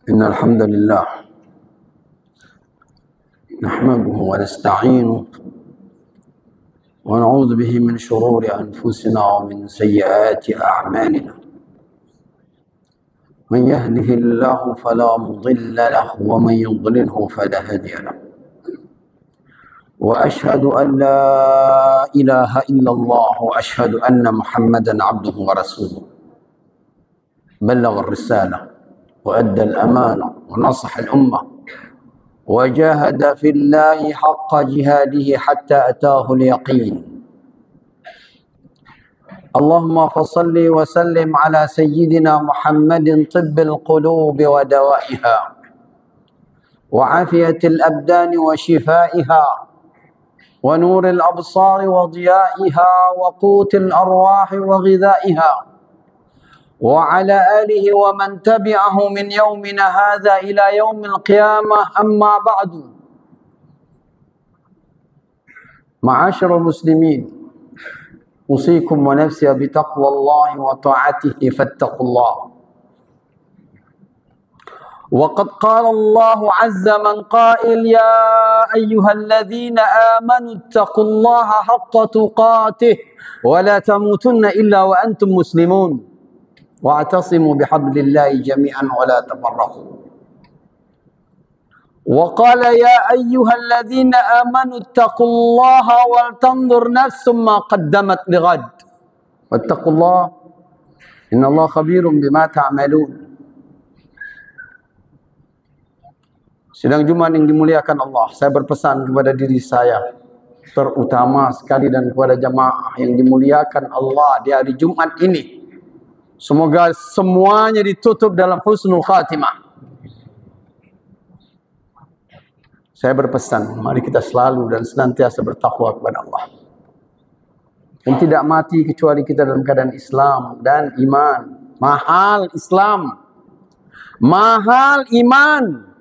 إن الحمد لله نحمده ونستعينه ونعوذ به من شرور أنفسنا ومن سيئات أعمالنا. من يهده الله فلا مضل له ومن يضلله فلا هادي له. وأشهد أن لا إله إلا الله وأشهد أن محمدا عبده ورسوله. بلغ الرسالة وأدى الأمانة ونصح الأمة وجاهد في الله حق جهاده حتى أتاه اليقين. اللهم فصل وسلم على سيدنا محمد طب القلوب ودوائها وعافية الأبدان وشفائها ونور الأبصار وضيائها وقوت الأرواح وغذائها، وعلى آله ومن تبعه من يومنا هذا إلى يوم القيامة. أما بعد، معاشر المسلمين، أوصيكم ونفسي بتقوى الله وطاعته فاتقوا الله. وقد قال الله عز من قائل: يا أيها الذين آمنوا اتقوا الله حق تقاته ولا تموتن إلا وأنتم مسلمون واعتصموا بحبل الله جميعا ولا تفرقوا. وقال: يا أيها الذين آمنوا اتقوا الله ولتنظر نفس ما قدمت لغد واتقوا الله إن الله خبير بما تعملون. Sidang Jumat yang dimuliakan Allah, saya berpesan kepada diri saya terutama sekali dan kepada jamaah yang dimuliakan Allah di hari Jumat ini, semoga semuanya ditutup dalam husnul khatimah. Saya berpesan, mari kita selalu dan senantiasa bertakwa kepada Allah. Dan tidak mati kecuali kita dalam keadaan Islam dan iman. Mahal Islam, mahal iman.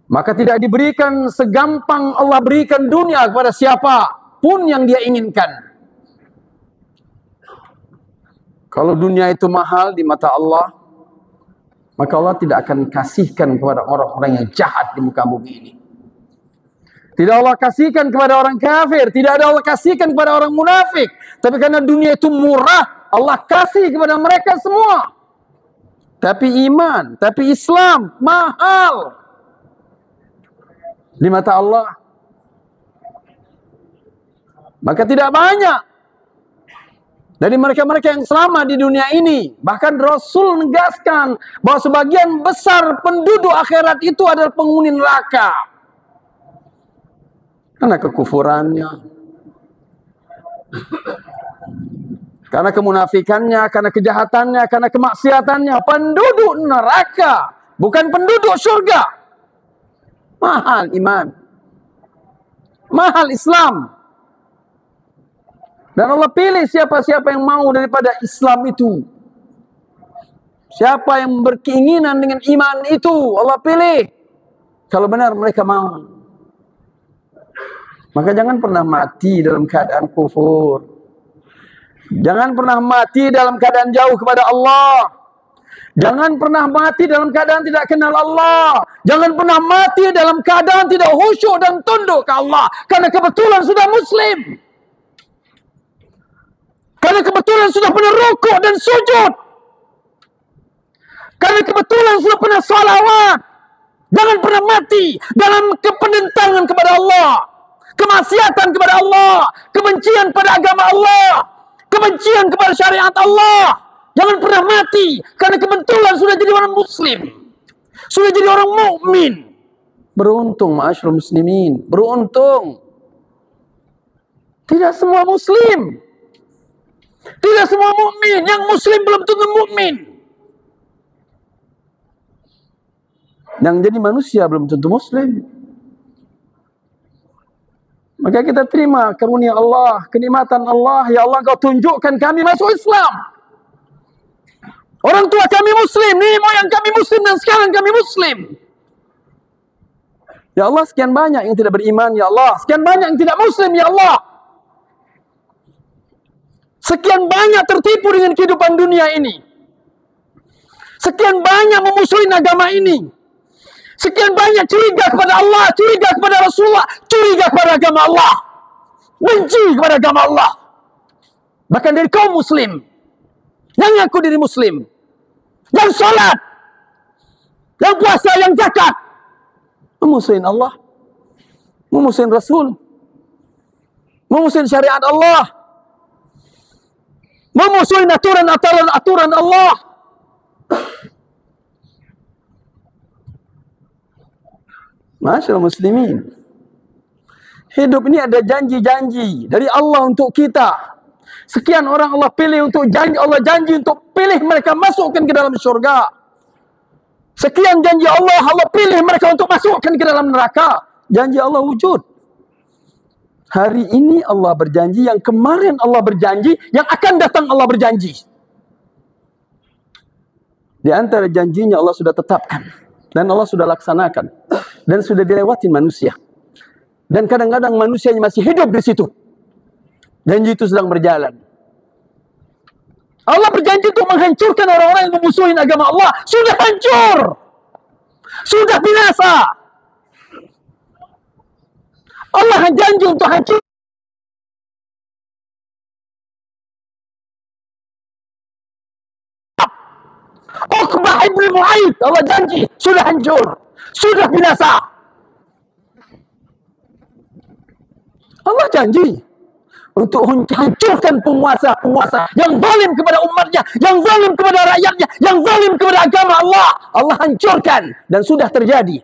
Maka tidak diberikan segampang Allah berikan dunia kepada siapa pun yang dia inginkan. Kalau dunia itu mahal di mata Allah, maka Allah tidak akan kasihkan kepada orang-orang yang jahat di muka bumi ini. Tidak Allah kasihkan kepada orang kafir, tidak ada Allah kasihkan kepada orang munafik. Tapi karena dunia itu murah, Allah kasih kepada mereka semua. Tapi iman, tapi Islam mahal di mata Allah. Maka tidak banyak dari mereka-mereka yang selamat di dunia ini. Bahkan Rasul menegaskan bahwa sebagian besar penduduk akhirat itu adalah penghuni neraka. Karena kekufurannya, karena kemunafikannya, karena kejahatannya, karena kemaksiatannya. Penduduk neraka, bukan penduduk surga. Mahal iman, mahal Islam. Dan Allah pilih siapa-siapa yang mau daripada Islam itu. Siapa yang berkeinginan dengan iman itu, Allah pilih. Kalau benar mereka mau. Maka jangan pernah mati dalam keadaan kufur. Jangan pernah mati dalam keadaan jauh kepada Allah. Jangan pernah mati dalam keadaan tidak kenal Allah. Jangan pernah mati dalam keadaan tidak khusyuk dan tunduk ke Allah. Karena kebetulan sudah Muslim. Karena kebetulan sudah pernah rukuk dan sujud. Karena kebetulan sudah pernah salawat. Jangan pernah mati dalam kepenentangan kepada Allah, kemaksiatan kepada Allah, kebencian pada agama Allah, kebencian kepada syariat Allah. Jangan pernah mati karena kebetulan sudah jadi orang Muslim, sudah jadi orang mukmin. Beruntung, ma'asyiral muslimin, beruntung. Tidak semua Muslim, tidak semua mukmin. Yang Muslim belum tentu mukmin. Yang jadi manusia belum tentu Muslim. Maka kita terima karunia Allah, kenikmatan Allah. Ya Allah, Engkau tunjukkan kami masuk Islam. Orang tua kami Muslim, nenek moyang kami Muslim, dan sekarang kami Muslim. Ya Allah, sekian banyak yang tidak beriman, ya Allah. Sekian banyak yang tidak Muslim, ya Allah. Sekian banyak tertipu dengan kehidupan dunia ini. Sekian banyak memusuhi agama ini. Sekian banyak curiga kepada Allah, curiga kepada Rasulullah, curiga kepada agama Allah. Benci kepada agama Allah. Bahkan dari kaum muslim, yang ngaku diri muslim, yang sholat, yang puasa, yang zakat, memusuhin Allah, memusuhin Rasul, memusuhin syariat Allah, memusuhin aturan Allah. Masyaallah muslimin, hidup ini ada janji-janji dari Allah untuk kita. Sekian orang Allah pilih untuk janji, Allah janji untuk pilih mereka masukkan ke dalam syurga. Sekian janji Allah, Allah pilih mereka untuk masukkan ke dalam neraka. Janji Allah wujud. Hari ini Allah berjanji, yang kemarin Allah berjanji, yang akan datang Allah berjanji. Di antara janjinya Allah sudah tetapkan, dan Allah sudah laksanakan, dan sudah dilewatin manusia. Dan kadang-kadang manusianya masih hidup di situ. Janji itu sedang berjalan. Allah berjanji untuk menghancurkan orang-orang yang memusuhi agama Allah. Sudah hancur, sudah binasa. Allah janji untuk hancur. Uqbah ibn Mu'aid, Allah janji sudah hancur, sudah binasa. Allah janji untuk hancurkan penguasa-penguasa yang zalim kepada umatnya, yang zalim kepada rakyatnya, yang zalim kepada agama Allah. Allah hancurkan, dan sudah terjadi.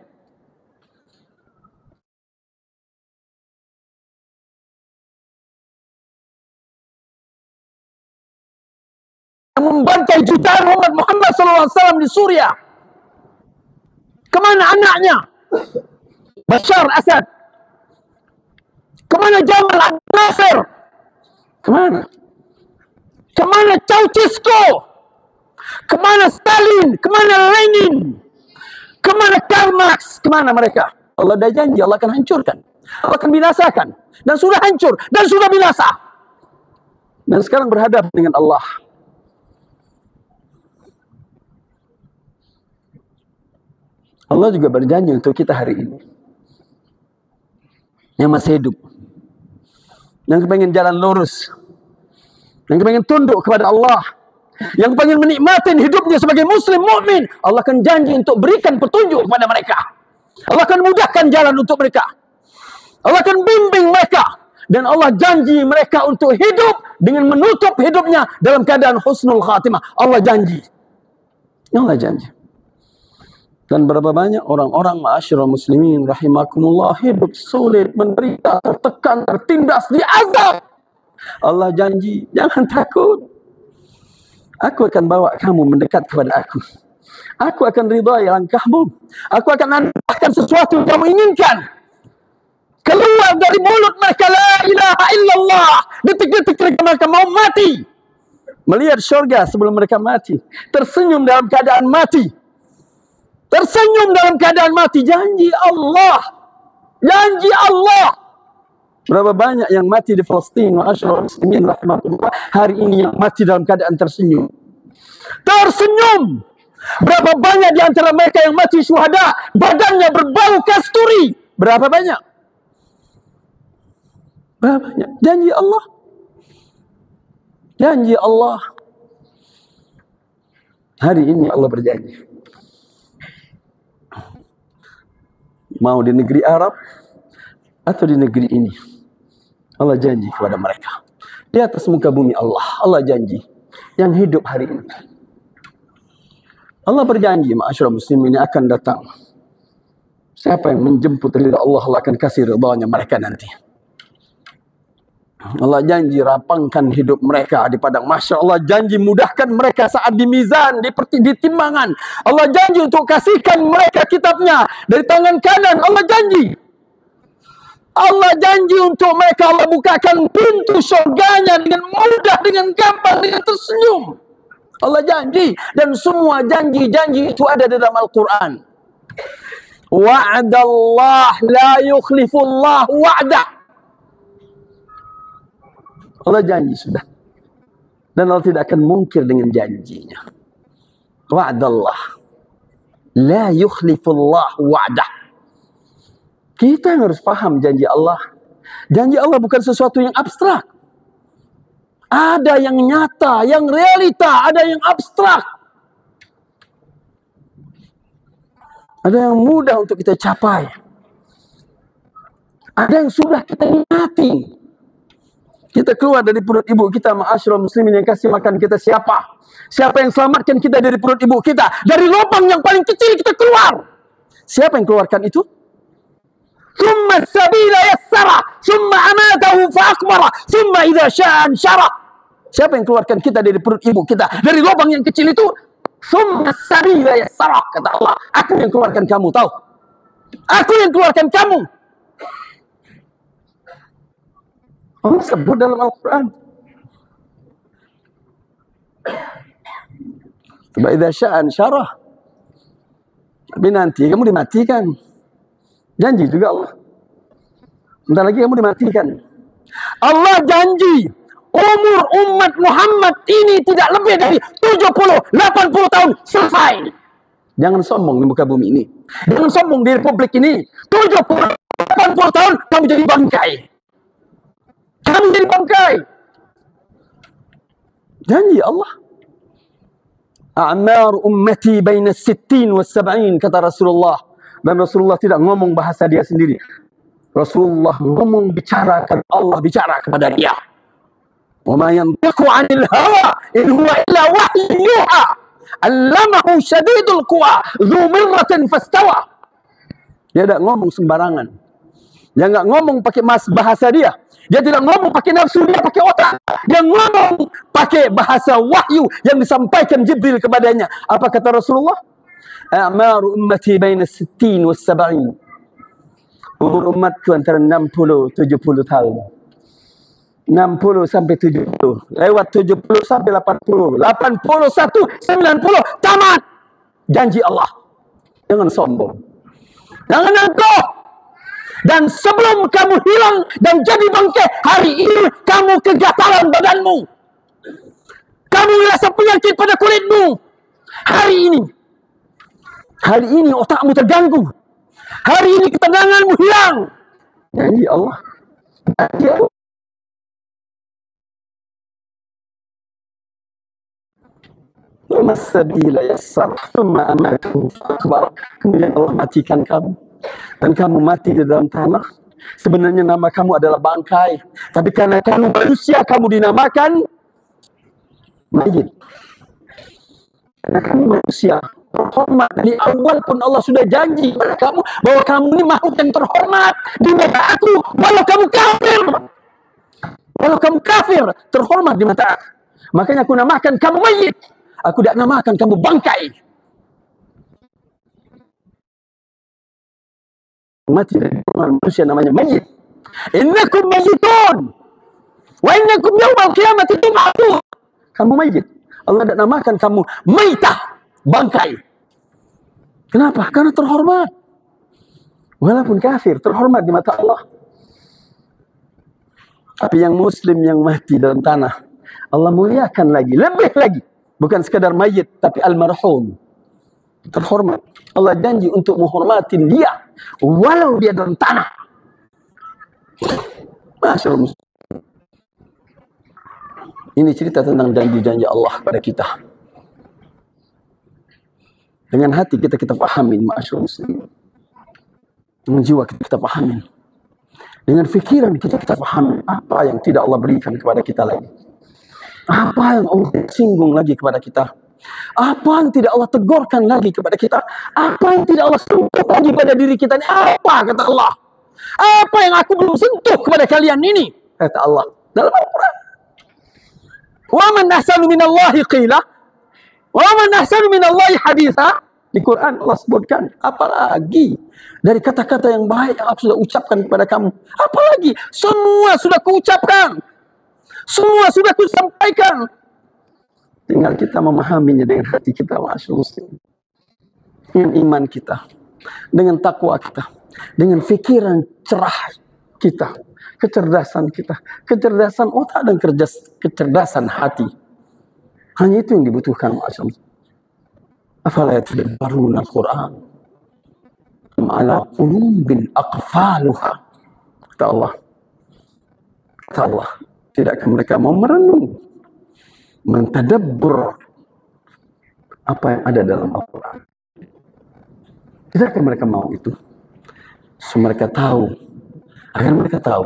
Membantai jutaan umat Muhammad SAW di Suriah. Kemana anaknya Bashar Asad? Kemana Jamal Abdel Nasser? Kemana? Kemana Ceausescu? Kemana Stalin? Kemana Lenin? Kemana Karl Marx? Kemana mereka? Allah dah janji, Allah akan hancurkan, Allah akan binasakan. Dan sudah hancur, dan sudah binasa. Dan sekarang berhadapan dengan Allah. Allah juga berjanji untuk kita hari ini, yang masih hidup, yang pengen jalan lurus, yang pengen tunduk kepada Allah, yang pengen menikmati hidupnya sebagai muslim mukmin, Allah akan janji untuk berikan petunjuk kepada mereka. Allah akan mudahkan jalan untuk mereka. Allah akan bimbing mereka. Dan Allah janji mereka untuk hidup dengan menutup hidupnya dalam keadaan husnul khatimah. Allah janji. Allah janji. Dan berapa banyak orang-orang ma'asyiral muslimin rahimakumullah hidup sulit, menderita, tertekan, tertindas, diazab. Allah janji, jangan takut. Aku akan bawa kamu mendekat kepada aku. Aku akan ridai langkahmu. Aku akan anugerahkan sesuatu yang kamu inginkan. Keluar dari mulut mereka, la ilaha illallah. Detik-detik mereka mau mati, melihat syurga sebelum mereka mati. Tersenyum dalam keadaan mati. Tersenyum dalam keadaan mati. Janji Allah. Janji Allah. Berapa banyak yang mati di Palestina, ma'asyiral muslimin rahmatullah, hari ini yang mati dalam keadaan tersenyum. Tersenyum. Berapa banyak di antara mereka yang mati syuhada, badannya berbau kasturi. Berapa banyak? Berapa banyak? Janji Allah. Janji Allah. Hari ini Allah berjanji. Mau di negeri Arab atau di negeri ini, Allah janji kepada mereka. Di atas muka bumi Allah janji. Yang hidup hari ini, Allah berjanji, ma'asyiral muslimin, akan datang. Siapa yang menjemput ridha Allah, Allah akan kasih ridhanya mereka nanti. Allah janji rapangkan hidup mereka di padang mahsyar. Allah janji mudahkan mereka saat di mizan, di timbangan. Allah janji untuk kasihkan mereka kitabnya dari tangan kanan. Allah janji. Allah janji untuk mereka, Allah bukakan pintu syurganya dengan mudah, dengan gampang, dengan tersenyum. Allah janji. Dan semua janji-janji itu ada di dalam Al-Quran. Wa'adallah la yukhlifullah wa'dah. Allah janji sudah. Dan Allah tidak akan mungkir dengan janjinya. Wa'dallah la yukhlifullah wa'dah. Kita harus paham janji Allah. Janji Allah bukan sesuatu yang abstrak. Ada yang nyata, yang realita, ada yang abstrak. Ada yang mudah untuk kita capai. Ada yang sudah kita nikmati. Kita keluar dari perut ibu kita, ma'asyiral muslimin yang kasih makan kita siapa? Siapa yang selamatkan kita dari perut ibu kita? Dari lubang yang paling kecil kita keluar. Siapa yang keluarkan itu? Tsumma sabila yassara, tsumma amatahu fa'akbara, tsumma idza syaa ansyara. Siapa yang keluarkan kita dari perut ibu kita? Dari lubang yang kecil itu? Tsumma sabila yassara, kata Allah. Aku yang keluarkan kamu, tahu? Aku yang keluarkan kamu. Allah sebut dalam Al-Quran. Idza syaa ansyara. Tapi nanti kamu dimatikan. Janji juga Allah. Bentar lagi kamu dimatikan. Allah janji umur umat Muhammad ini tidak lebih dari 70-80 tahun selesai. Jangan sombong di muka bumi ini. Jangan sombong di republik ini. 70-80 tahun kamu jadi bangkai. Kamu jadi bangkai. Janji Allah. A'mar ummati baina 60 wa 70, kata Rasulullah. Dan Rasulullah tidak ngomong bahasa dia sendiri. Rasulullah ngomong bicara, Allah bicara kepada dia. Wa ma yantiqu 'anil hawa in huwa illa wahyun yuha. 'Allamahu syadidul quwa, dzu mirratin fastawa. Dia tidak ngomong sembarangan. Dia enggak ngomong pakai bahasa dia. Dia tidak ngomong pakai nafsu dia, pakai otak. Dia ngomong pakai bahasa wahyu yang disampaikan Jibril kepadanya. Apa kata Rasulullah? A'maru ummati baina 60 wa 70. Umur umatku antara 60-70 tahun. 60 sampai 70. Lewat 70 sampai 80. 81, 90, tamat. Janji Allah. Jangan sombong. Jangan angkuh. Dan sebelum kamu hilang dan jadi bangkai, hari ini kamu kegatalan badanmu. Kamu merasa penyakit pada kulitmu. Hari ini otakmu terganggu. Hari ini ketenanganmu hilang. Janji Allah. Janji Allah. Masabila yassar, thumma amatuhu fa'akbar. Kemudian Allah matikan kamu. Dan kamu mati di dalam tanah. Sebenarnya nama kamu adalah bangkai. Tapi karena kamu manusia, kamu dinamakan mayit. Karena kamu manusia terhormat. Dari awal pun Allah sudah janji kepada kamu bahwa kamu ini makhluk yang terhormat di mata aku. Walau kamu kafir. Walau kamu kafir, terhormat di mata aku. Makanya aku namakan kamu mayit. Aku tidak namakan kamu bangkai. Mati dari manusia namanya mayit. Innakum mayitun wa innakum yawmal qiyamati tub'atsun. Kamu mayit. Allah tidak namakan kamu maitah, bangkai. Kenapa? Karena terhormat. Walaupun kafir, terhormat di mata Allah. Tapi yang muslim yang mati dalam tanah, Allah muliakan lagi, lebih lagi. Bukan sekadar mayit, tapi almarhum. Terhormat. Allah janji untuk menghormatin dia walau dia dalam tanah. Masya Allah. Ini cerita tentang janji-janji Allah pada kita. Dengan hati kita pahami, Masya Allah. Dengan jiwa kita pahami. Dengan fikiran kita pahami apa yang tidak Allah berikan kepada kita lagi. Apa yang Allah singgung lagi kepada kita. Apa yang tidak Allah tegurkan lagi kepada kita. Apa yang tidak Allah sentuh lagi pada diri kita. Apa kata Allah. Apa yang aku belum sentuh kepada kalian ini. Kata Allah dalam Al-Quran. Wa man ahsanu minallahi qila. Wa man ahsanu minallahi haditha. Di Quran Allah sebutkan. Apalagi dari kata-kata yang baik yang aku sudah ucapkan kepada kamu. Apalagi semua sudah kuucapkan. Semua sudah kusampaikan. Tinggal kita memahaminya dengan hati kita, Masya Allah. Dengan iman kita, dengan takwa kita, dengan fikiran cerah kita, kecerdasan kita, kecerdasan otak dan kecerdasan hati. Hanya itu yang dibutuhkan, Masya Allah. Afala yatadabbaruna al-Qur'an am ala qulubin aqfaluha. Kata Allah, tidakkah mereka mau merenung, mentadabbur apa yang ada dalam Al-Quran? Tidakkah mereka mau itu? So, mereka tahu, agar mereka tahu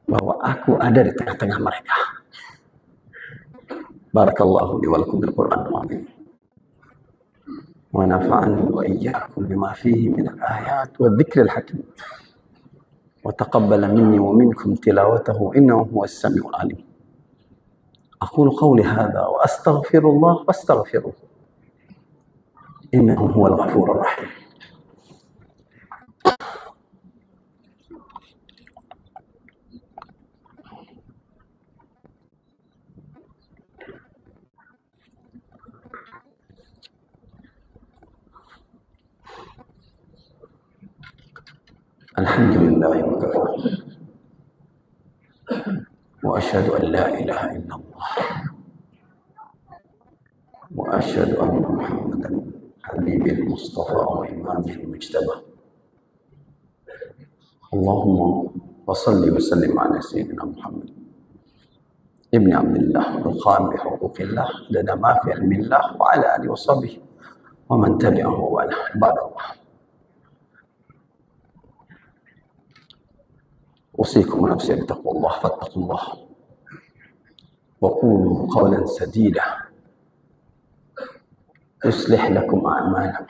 bahwa aku ada di tengah-tengah mereka. Barakallahu li wa lakum bil Qur'anil azim. Wa nafa'ani wa iyyakum bima fihi min al-ayat wa dhikril hakim. Wa taqabbala minni wa minkum tilawatahu innahu huwas samiul alim. Aqulu qawli hadha wa astaghfirullah wastaghfiruh. Innahu huwal ghafurur rahim. Alhamdulillah wa kafa. Wa asyhadu an la ilaha illallah. Wa asyhadu anna Muhammadan habibil mustafa wa imamil mujtaba. Allahumma wa salli wa sallim ala sayyidina Muhammad ibn Abdullah al-qa'im bi huquqillah lana ma fi ilmillah wa ala alihi wa sahbihi wa man tabi'ahu wa ala ibadallah. أوصيكم ونفسي بتقوى الله فاتقوا الله وقولوا قولا سديدا يصلح لكم أعمالكم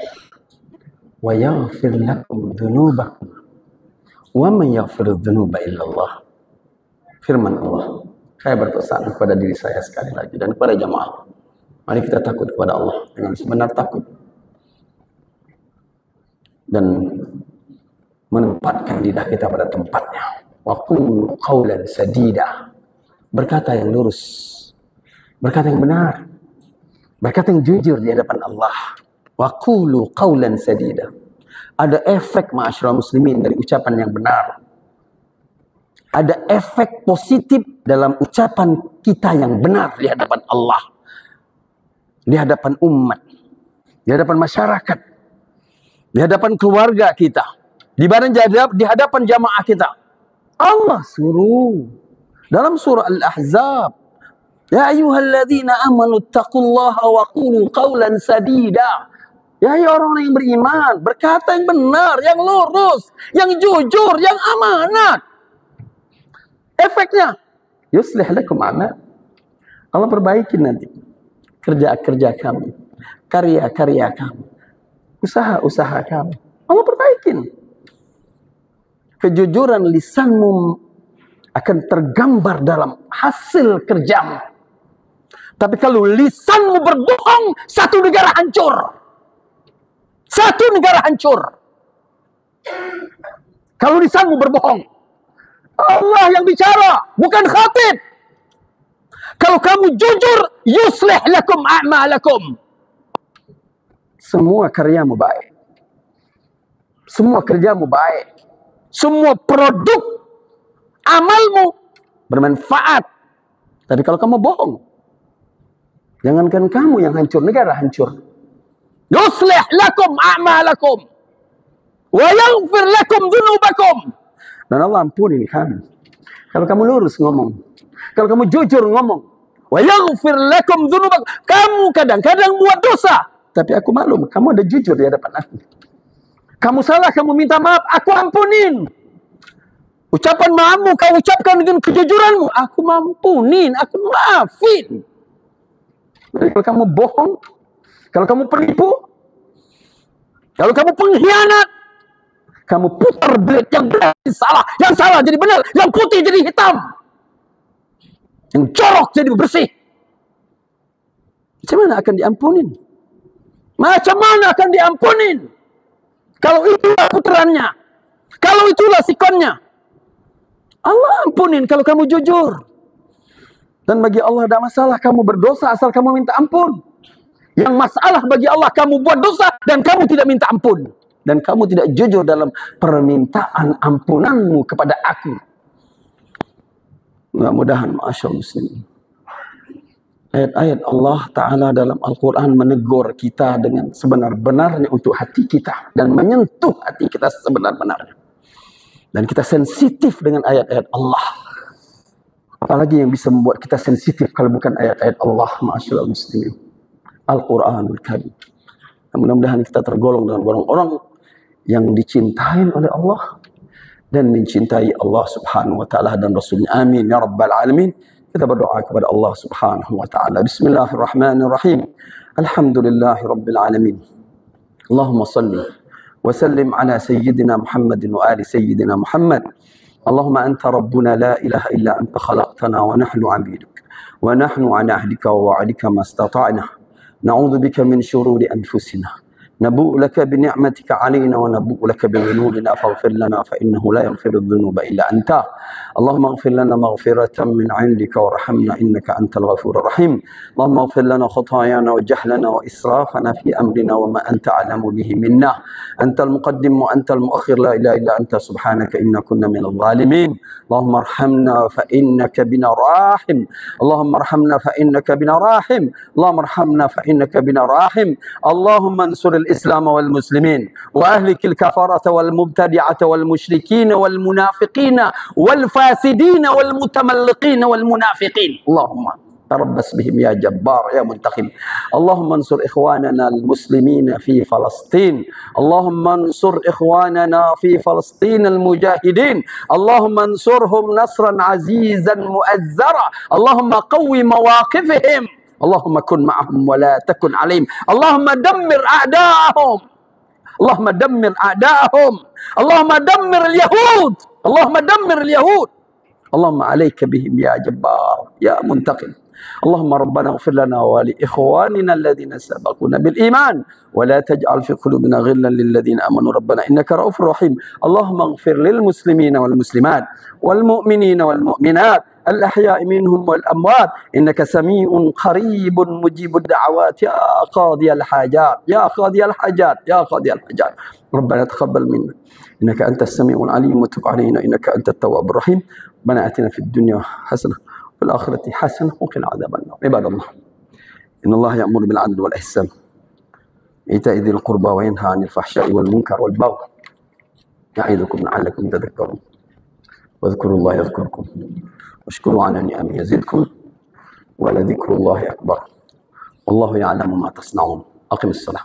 ويغفر لكم ذنوبكم ومن يغفر الذنوب إلا الله. Firman Allah, saya berpesan kepada diri saya sekali lagi dan kepada jamaah, mari kita takut kepada Allah dengan sebenar takut dan menempatkan lidah kita pada tempatnya. Wa qulu qawlan sadida, berkata yang lurus, berkata yang benar, berkata yang jujur di hadapan Allah. Wa qulu qawlan sadida. Ada efek ma'asyiral muslimin dari ucapan yang benar. Ada efek positif dalam ucapan kita yang benar di hadapan Allah, di hadapan umat, di hadapan masyarakat, di hadapan keluarga kita, di hadapan jamaah kita. Allah suruh dalam surah Al-Ahzab, ya ayyuhalladzina amanu taqullaha wa qulu qawlan sadida. Ya orang yang beriman, berkata yang benar, yang lurus, yang jujur, yang amanat. Efeknya yuslih lakum a'mal. Allah perbaiki nanti kerja-kerja kami, karya-karya kami, usaha-usaha kami. Allah perbaikin. Kejujuran lisanmu akan tergambar dalam hasil kerjamu. Tapi kalau lisanmu berbohong, satu negara hancur. Satu negara hancur. Kalau lisanmu berbohong, Allah yang bicara, bukan khatib. Kalau kamu jujur, yuslih lakum a'malakum. Semua karyamu baik. Semua kerjamu baik. Semua produk amalmu bermanfaat. Tapi kalau kamu bohong, jangankan kamu yang hancur, negara hancur. Yuslih lakum a'malakum wa yaghfir lakum dhunubakum. Dan Allah ampuni kamu. Kalau kamu lurus ngomong, kalau kamu jujur ngomong, wa yaghfir lakum dhunubakum. Kamu kadang-kadang buat dosa, tapi aku maklum, kamu ada jujur di hadapan aku. Kamu salah, kamu minta maaf, aku ampunin. Ucapan maafmu kau ucapkan dengan kejujuranmu, aku mampunin, aku maafin. Jadi kalau kamu bohong, kalau kamu penipu, kalau kamu pengkhianat, kamu putar blade yang benar jadi salah, yang salah jadi benar, yang putih jadi hitam, yang jorok jadi bersih. Macam mana akan diampunin? Macam mana akan diampunin? Kalau itulah putarannya, kalau itulah sikonnya, Allah ampunin kalau kamu jujur. Dan bagi Allah tidak masalah kamu berdosa asal kamu minta ampun. Yang masalah bagi Allah kamu buat dosa dan kamu tidak minta ampun. Dan kamu tidak jujur dalam permintaan ampunanmu kepada aku. Mudah-mudahan ma'asyal muslimin, Ayat-ayat Allah Ta'ala dalam Al-Quran menegur kita dengan sebenar-benarnya untuk hati kita. Dan menyentuh hati kita sebenar-benarnya. Dan kita sensitif dengan ayat-ayat Allah. Apalagi yang bisa membuat kita sensitif kalau bukan ayat-ayat Allah, ma'asyiral muslimin. Al-Quranul Karim. Mudah-mudahan kita tergolong dengan orang-orang yang dicintai oleh Allah. Dan mencintai Allah Subhanahu wa Ta'ala dan Rasulnya. Amin ya Rabbal Alamin. Kita berdoa kepada Allah Subhanahu wa Ta'ala. Bismillahirrahmanirrahim. Alhamdulillahi Rabbil Alamin. Allahumma salli wa sallim ala Sayyidina Muhammadin wa ali Sayyidina Muhammad. Allahumma anta Rabbuna la ilaha illa anta khalaqtana wa nahnu abiduk. Wa nahnu ala ahdika wa wa'adika ma istata'na. Na'udhu bika min syururi anfusina. نبوء لك بنعمتك علينا ونبوء لك بذنوبنا فاغفر لنا فإنه لا يغفر الذنوب إلا أنت اللهم اغفر لنا مغفرة من عندك وارحمنا إنك أنت الغفور الرحيم اللهم اغفر لنا خطايانا وجهلنا وإسرافنا في أمرنا وما أنت أعلم به منا أنت المقدم وأنت المؤخر لا إله إلا أنت سبحانك إنا كنا من الظالمين اللهم ارحمنا فإنك بنا راحم اللهم ارحمنا فإنك بنا راحم اللهم ارحمنا فإنك بنا راحم اللهم انصر الإسلام والمسلمين وأهلك الكفرة والمبتدعة والمشركين والمنافقين والفاسدين والمتملقين والمنافقين اللهم تربص بهم يا جبار يا منتقم اللهم انصر إخواننا المسلمين في فلسطين اللهم انصر إخواننا في فلسطين المجاهدين اللهم انصرهم نصرا عزيزا مؤزرا اللهم قوي مواقفهم اللهم كن معهم ولا تكن عليهم اللهم دمر أعداءهم اللهم دمر أعداءهم اللهم دمر اليهود اللهم دمر اليهود اللهم عليك بهم يا جبار يا منتقم اللهم ربنا اغفر لنا ولإخواننا الذين سبقونا بالإيمان ولا تجعل في قلوبنا غلا للذين آمنوا ربنا إنك رؤوف رحيم اللهم اغفر للمسلمين والمسلمات والمؤمنين والمؤمنات الأحياء منهم والأموات إنك سميع قريب مجيب الدعوات يا قاضي الحاجات يا قاضي الحاجات يا قاضي الحاجات ربنا تقبل منا إنك أنت السميع العليم وتب علينا إنك أنت التواب الرحيم ربنا آتنا في الدنيا حسنة وفي الآخرة حسنة وقنا عذاب النار عباد الله إن الله يأمر بالعدل والإحسان وإيتاء ذي القربى وينهى عن الفحشاء والمنكر والبغي يعظكم لعلكم تذكرون واذكروا الله يذكركم واشكروا على نعمه يزدكم ولذكر الله أكبر والله يعلم ما تصنعون أقم الصلاة